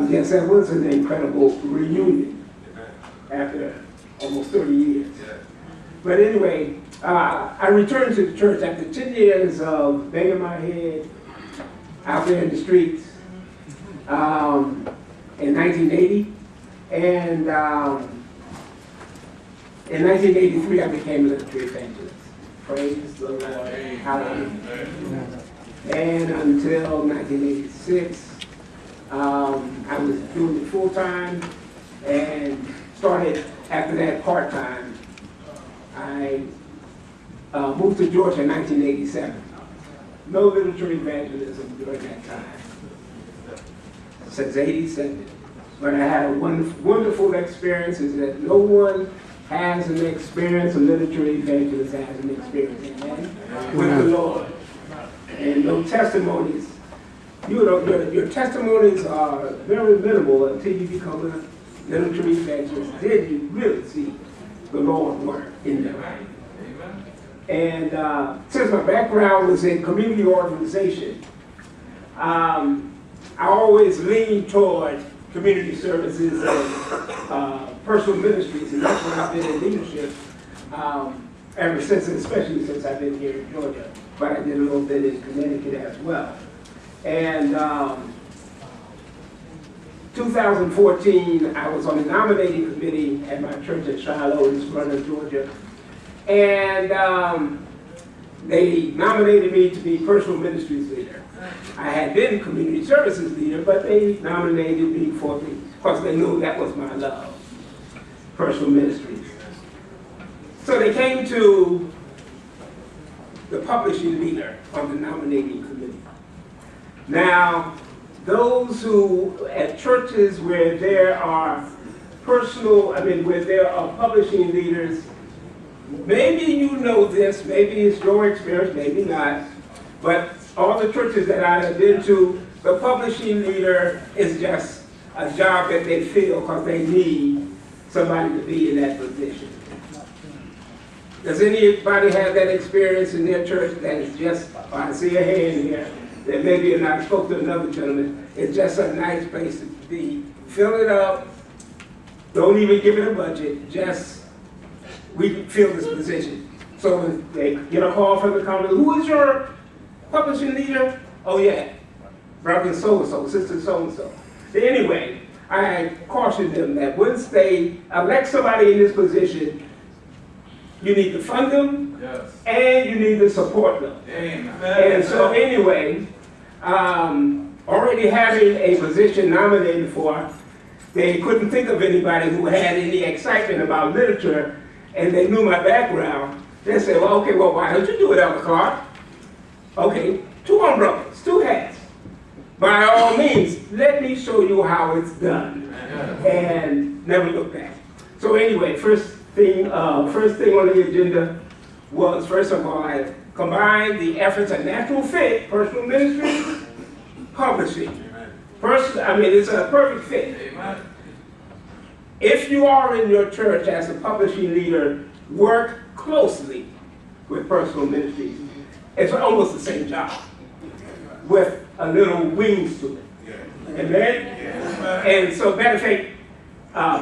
Yes, that was an incredible reunion after almost 30 years. But anyway, I returned to the church after 10 years of banging my head out there in the streets in 1980. And in 1983, I became a literature evangelist. Praise the Lord. Hallelujah. And until 1986, I was doing it full time and started after that part time. I moved to Georgia in 1987. No literature evangelism during that time, since 87. But I had a wonderful experience is that no one has an experience, a literature evangelist has an experience, amen, with the Lord. And no testimonies. You know, your testimonies are very minimal until you become a literature evangelist. Then you really see the Lord work in your life. And since my background was in community organization, I always leaned toward community services and personal ministries, and that's where I've been in leadership ever since, especially since I've been here in Georgia. But I did a little bit in Connecticut as well. And 2014, I was on the nominating committee at my church at Shiloh in Smyrna, Georgia. And they nominated me to be personal ministries leader. I had been community services leader, but they nominated me because they knew that was my love, personal ministries. So they came to the publishing leader on the nominating committee. Now, those who, at churches where there are where there are publishing leaders, maybe you know this, maybe it's your experience, maybe not, but all the churches that I have been to, the publishing leader is just a job that they fill because they need somebody to be in that position. Does anybody have that experience in their church that is just, I see a hand here, that maybe and I spoke to another gentleman, it's just a nice place to be. Fill it up, don't even give it a budget, just, we can fill this position. So when they get a call from the company, who is your publishing leader? Oh yeah, brother so-and-so, sister so-and-so. Anyway, I cautioned them that once they elect somebody in this position, you need to fund them, yes, and you need to support them. Amen. And so anyway, already having a position nominated for, they couldn't think of anybody who had any excitement about literature, and they knew my background. They said, well, okay, well, why don't you do it, Elder Clark? Okay, 2 umbrellas, 2 hats. By all means, let me show you how it's done. And never look back. So anyway, first thing on the agenda was, first of all, I combined the efforts of Natural Fit, personal ministry, publishing. It's a perfect fit. Amen. If you are in your church as a publishing leader, work closely with personal ministries. It's almost the same job, with a little wings to it. Amen? Yes. And so, matter of fact,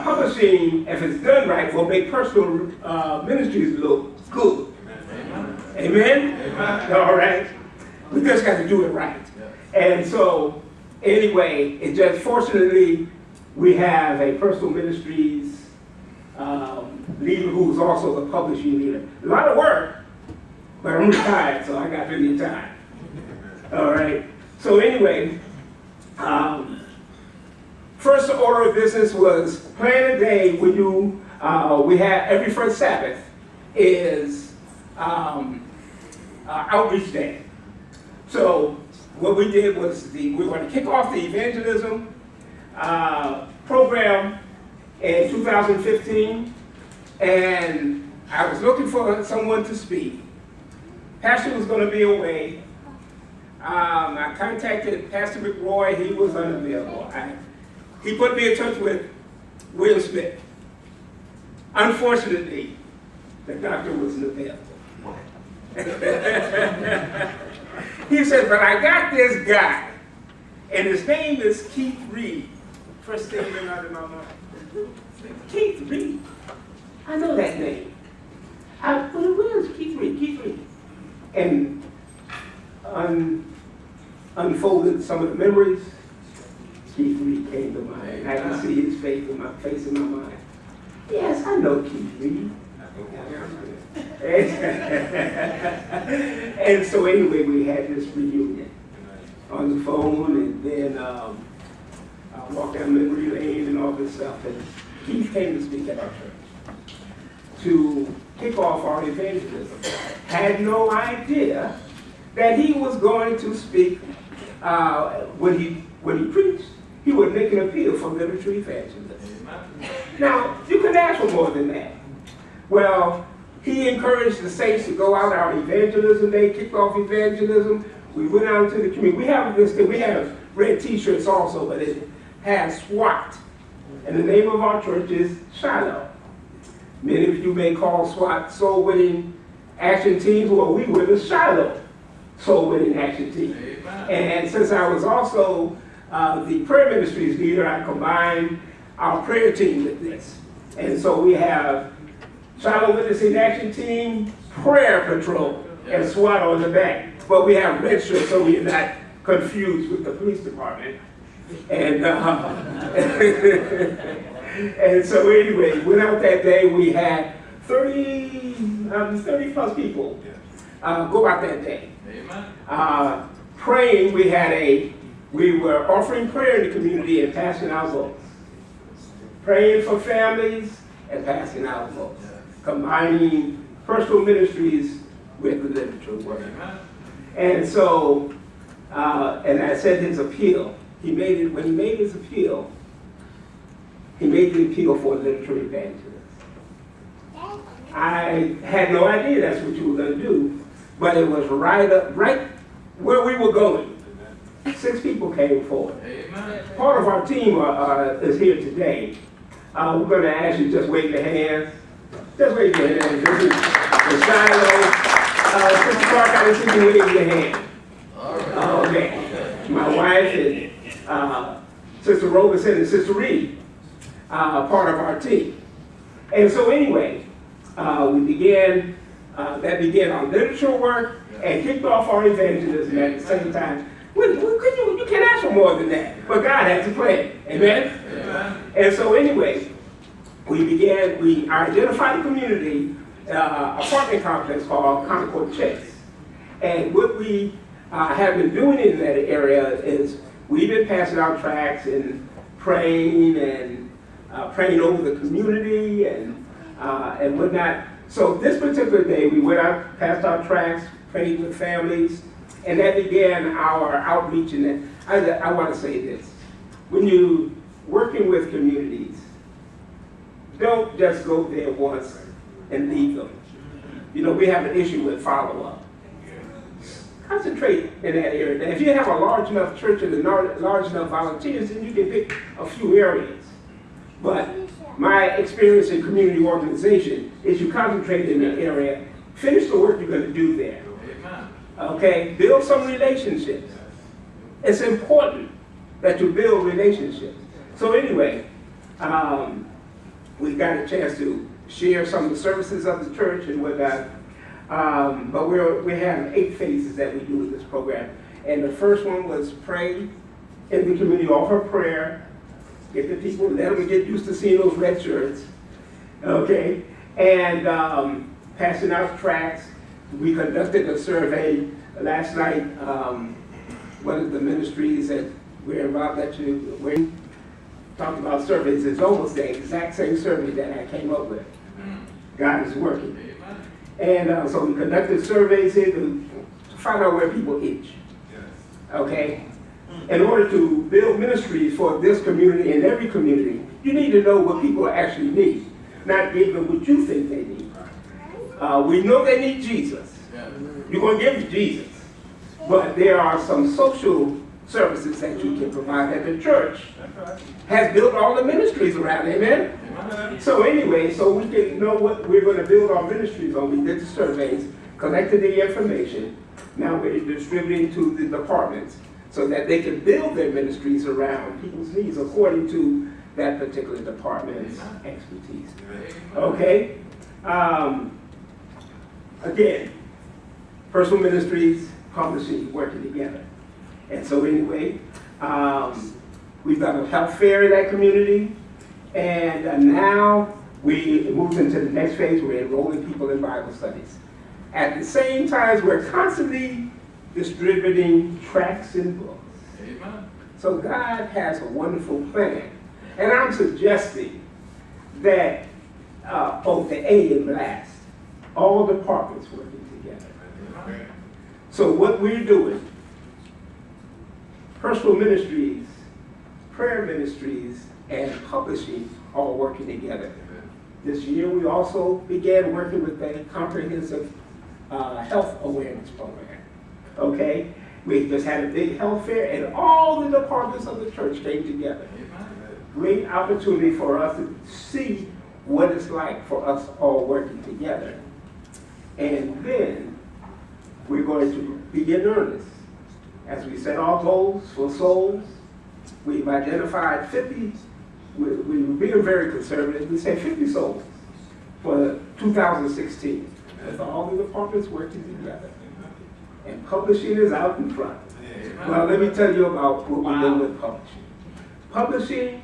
publishing, if it's done right, will make personal ministries look good. Amen? Amen? All right? We just got to do it right. And so, anyway, it just fortunately, we have a personal ministries leader who's also a publishing leader. A lot of work, but I'm retired, so I got plenty of time. All right. So anyway, first order of business was plan a day when you, we have every first Sabbath is outreach day. So what we did was we were going to kick off the evangelism program in 2015, and I was looking for someone to speak. Pastor was going to be away. I contacted Pastor McRoy. He was unavailable. He put me in touch with Will Smith. Unfortunately, the doctor wasn't available. He said, but I got this guy. And his name is Keith Reed. First thing that out of my mind. Keith Reed. I know that name. Where's Keith Reed? Keith Reed. And unfolded some of the memories. Keith Reed came to mind. I can see his face in my mind. Yes, I know Keith Reed. And so anyway, we had this reunion on the phone, and then I walked down memory lane and all this stuff. And Keith came to speak at our church to kick off our evangelism. Had no idea that he was going to speak when he preached. He would make an appeal for literature evangelism. Now, you can ask for more than that. Well, he encouraged the saints to go out our evangelism day, kicked off evangelism. We went out into the community. We have this thing. We have red T-shirts also, but it has SWAT. And the name of our church is Shiloh. Many of you may call SWAT Soul Winning Action Team. Well, we were the Shiloh Soul Winning Action Team. And since I was also the prayer ministries leader, I combined our prayer team with this. And so we have Shiloh Witnessing Action Team, Prayer Patrol, and SWAT on the back. But we have red shirts so we're not confused with the police department. And, and so anyway, went out that day. We had 30 plus people go out that day. Praying, we were offering prayer in the community and passing out votes. Praying for families and passing out votes. Combining personal ministries with the literature work. And so, and I said his appeal. When he made his appeal, he made the appeal for a literature evangelist. I had no idea that's what you were going to do, but it was right where we were going. 6 people came forward. Part of our team is here today. We're going to ask you just wave your hands. Just wave your hands. This is the Shiloh. Sister Clark, I didn't see you wave your hand. Okay. My wife and Sister Robinson and Sister Reed, part of our team. And so anyway, that began our literature work and kicked off our evangelism at the same time. You can't ask for more than that, but God had to plan. Amen? And so anyway, we identified a community, apartment complex called Concord Chase. And what we have been doing in that area is we've been passing out tracts and praying over the community and whatnot. So this particular day, we went out, passed out tracts, prayed with families, and that began our outreach. And I want to say this: when you're working with communities, don't just go there once and leave them. You know, we have an issue with follow-up. Concentrate in that area. And if you have a large enough church and large enough volunteers, then you can pick a few areas. But my experience in community organization is you concentrate in an area, finish the work you're going to do there. Okay? Build some relationships. It's important that you build relationships. So anyway, we got a chance to share some of the services of the church and whatnot. But we have 8 phases that we do with this program. And the first one was pray in the community, offer prayer, get the people, let them get used to seeing those red shirts, okay? And passing out tracts. We conducted a survey last night. One of the ministries that we're involved we talked about surveys. It's almost the exact same survey that I came up with. God is working. And so we conducted surveys here to find out where people itch. Okay? In order to build ministries for this community and every community, you need to know what people actually need, not give them what you think they need. We know they need Jesus. You're going to give them Jesus. But there are some social services that you can provide that the church has built all the ministries around. Amen? So anyway, so we can know what we're going to build our ministries on. We did the surveys, collected the information. Now we're distributing to the departments. so that they can build their ministries around people's needs according to that particular department's expertise. Okay? Again, personal ministries, publishing, working together. And so anyway, we've done a health fair in that community, and now we moved into the next phase. We're enrolling people in Bible studies. At the same time, we're constantly distributing tracts and books. Amen. So God has a wonderful plan. And I'm suggesting that both the A and last, all departments working together. Amen. So what we're doing, personal ministries, prayer ministries, and publishing all working together. Amen. This year we also began working with a comprehensive health awareness program. Okay? We just had a big health fair and all the departments of the church came together. Great opportunity for us to see what it's like for us all working together. And then we're going to be in earnest. As we set our goals for souls, we've identified 50, we're being very conservative, we say 50 souls for 2016. With all the departments working together. And publishing is out in front. Well, let me tell you about what we're doing with publishing. Publishing,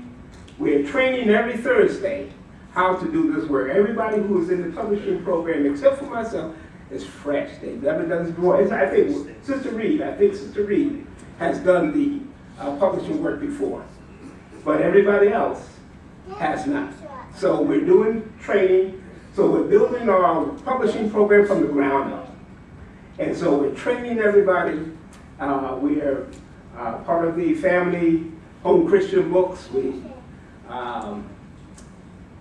we're training every Thursday how to do this work. Everybody who is in the publishing program, except for myself, is fresh. They've never done this before. I think Sister Reed has done the publishing work before. But everybody else has not. So we're doing training. So we're building our publishing program from the ground up. And so we're training everybody. We are part of the family home Christian books. We got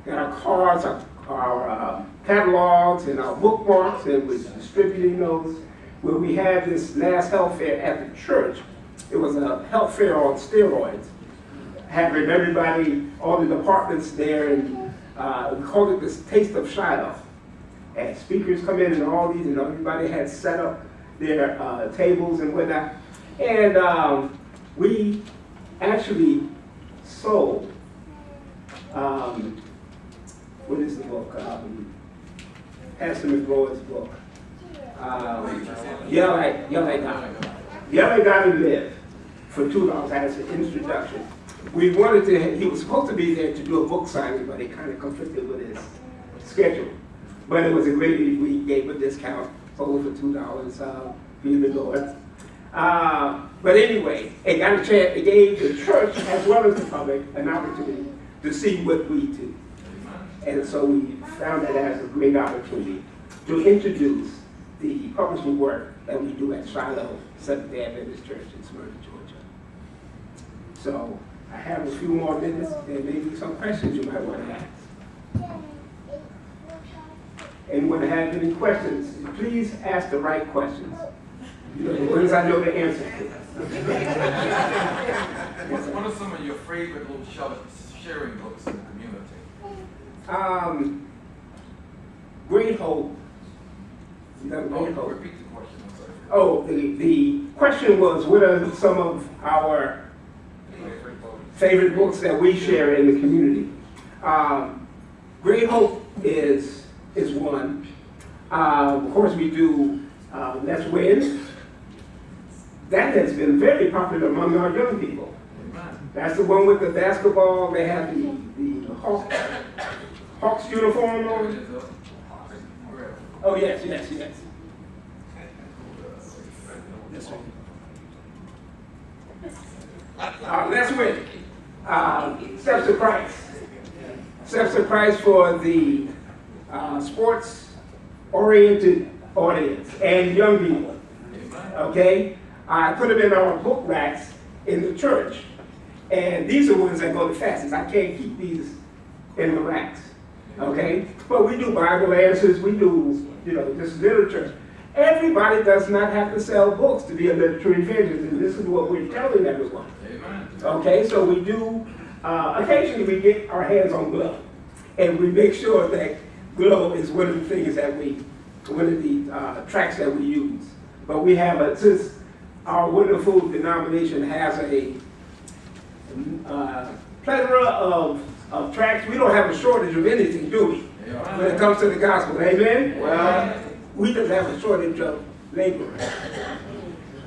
our cards, our catalogs, and our bookmarks, and we're distributing those. When we had this last health fair at the church, it was a health fair on steroids, having everybody, all the departments there, and we called it this Taste of Shiloh. And speakers come in and all these, and everybody had set up their tables and whatnot. And we actually sold, what is the book? Pastor McGrawy's book. Yell at God and Live for $2 as an introduction. We wanted to, he was supposed to be there to do a book signing, but it kind of conflicted with his schedule. But it was a great, we gave a discount, sold for $2 for you to go in. But anyway, it got a chance, it gave the church as well as the public an opportunity to see what we do. And so we found that as a great opportunity to introduce the publishing work that we do at Shiloh Seventh-day Adventist Church in Smyrna, Georgia. So I have a few more minutes. There may be some questions you might want to ask. Anyone have any questions, please ask the right questions. You know, the ones I know the answer to. What are some of your favorite little sharing books in the community? Great Hope. Great Hope. Repeat the question. I'm sorry. Oh, the question was, what are some of our favorite books that we share in the community? Great Hope is one. Of course, we do Let's Win. That has been very popular among our young people. That's the one with the basketball. They have the Hawks uniform on. Oh, yes. Let's Win. Steps of Christ. Steps of Christ for the sports-oriented audience and young people. Okay? I put them in our book racks in the church. And these are ones that go the fastest. I can't keep these in the racks. Okay? But we do Bible answers. We do, just literature. Everybody does not have to sell books to be a literary evangelist. And this is what we're telling everyone. Amen. Okay? So we do, occasionally we get our hands on Glow. And we make sure that Glow is one of the things that one of the tracks that we use. But we have, since our wonderful denomination has a plethora of tracts. We don't have a shortage of anything, do we? When it comes to the gospel, amen? Well, we just have a shortage of laborers.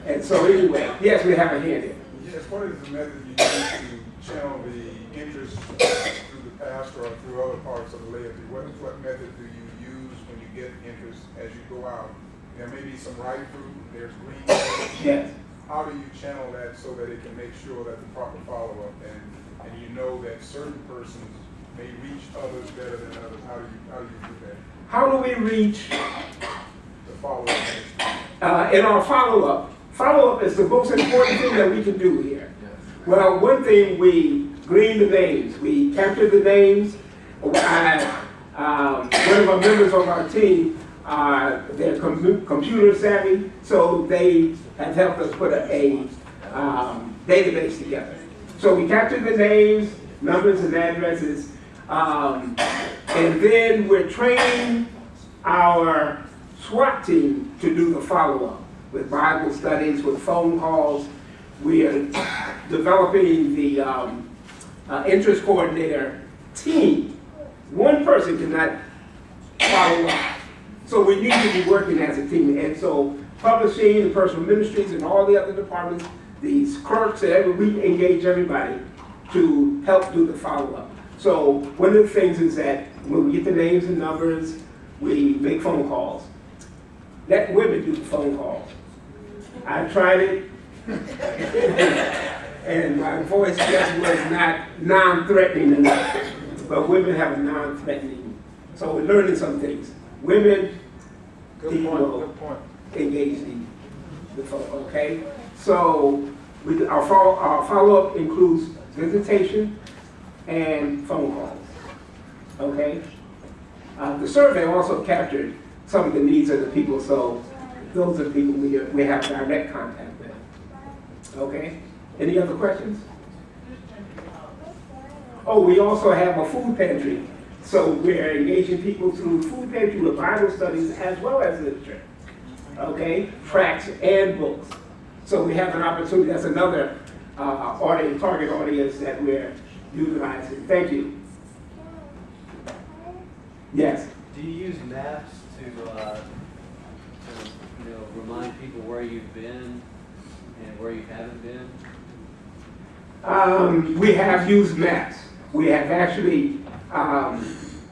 And so anyway, yes, we have a hand in. Yes, what is the method you use to channel the interest through the pastor or through other parts of the laity? What method do you use when you get interest as you go out? There may be some ripe fruit, there's green fruit. Yes. How do you channel that so that it can make sure that the proper follow-up and you know that certain persons may reach others better than others? How do you do that? How do we reach The follow-up. in our follow-up? Follow-up is the most important thing that we can do here. Well, one thing, we glean the names. We capture the names. One of our members of our team, they're computer savvy, so they have helped us put a database together. So we capture the names, numbers, and addresses, and then we're training our SWAT team to do the follow-up with Bible studies, with phone calls. We are developing the interest coordinator team. One person cannot follow up. So we need to be working as a team. And so publishing and personal ministries and all the other departments, these clerks, we engage everybody to help do the follow-up. So one of the things is that when we get the names and numbers, we make phone calls. Let women do the phone calls. I tried it, and my voice just was not non-threatening enough. But women have a non-threatening. So we're learning some things. Women, Good point. engage the phone, okay? So our follow-up includes visitation and phone calls, okay? The survey also captured some of the needs of the people, so those are people we have direct contact with, okay? Any other questions? Oh, we also have a food pantry. So we're engaging people through food pantry with Bible studies as well as literature, okay? Tracts and books. So we have an opportunity. That's another target audience that we're utilizing. Thank you. Yes? Do you use maps to remind people where you've been and where you haven't been? We have used maps. We have actually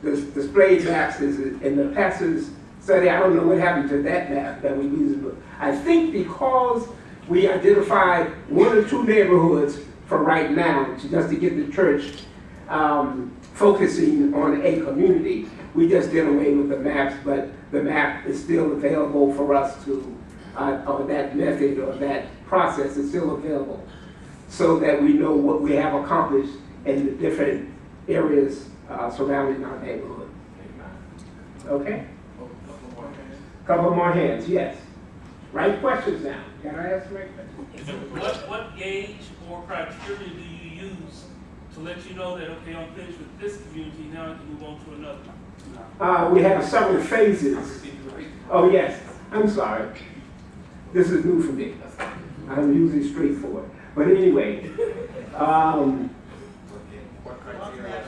displayed maps in the pastor's study. I don't know what happened to that map that we used, but I think because we identified one or two neighborhoods for right now, just to get the church focusing on a community, we just did away with the maps, but the map is still available for us to, or that method or that process is still available, so that we know what we have accomplished in the different areas surrounding our neighborhood. Okay? Couple more hands, yes. Right questions now. Can I ask the right question? What gauge or criteria do you use to let you know that, okay, I'm finished with this community, now I can move on to another? We have several phases. Oh, yes. I'm sorry. This is new for me. I'm usually straightforward. But anyway,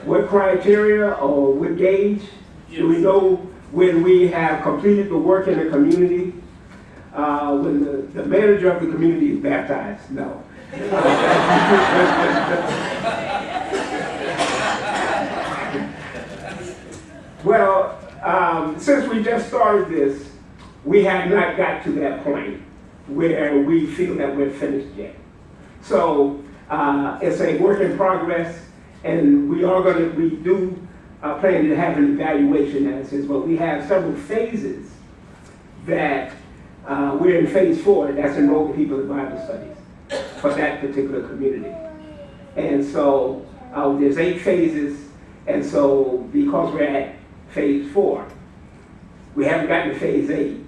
what criteria or what gauge? Yes. Do we know when we have completed the work in the community? When the manager of the community is baptized? No. Well, since we just started this, we have not got to that point where we feel that we're finished yet. So it's a work in progress, and we do plan to have an evaluation as is, but we have several phases that we're in phase 4, that's enrolling people in Bible studies for that particular community. And so there's 8 phases, and so because we're at phase 4, we haven't gotten to phase 8.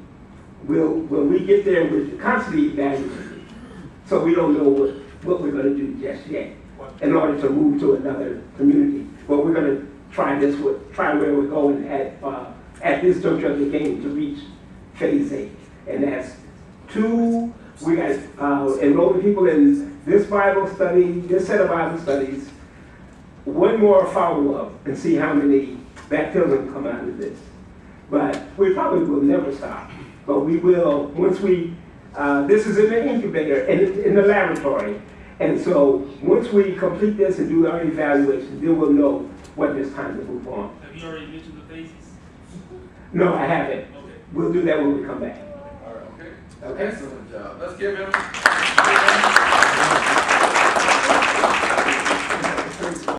When we get there, we're constantly evaluating. So we don't know what we're going to do just yet in order to move to another community. But we're going to try where we're going at this juncture of the game to reach phase 8. And that's 2 We got enrolling people in this Bible study, this set of Bible studies. One more follow-up and see how many baptisms come out of this. But we probably will never stop. But we will, once we, this is in the incubator and in the laboratory. And so once we complete this and do our evaluation, then we'll know when it's time to move on. Have you already mentioned the phases? No, I haven't. Okay. We'll do that when we come back. All right, okay. Okay. Excellent job. Let's give him.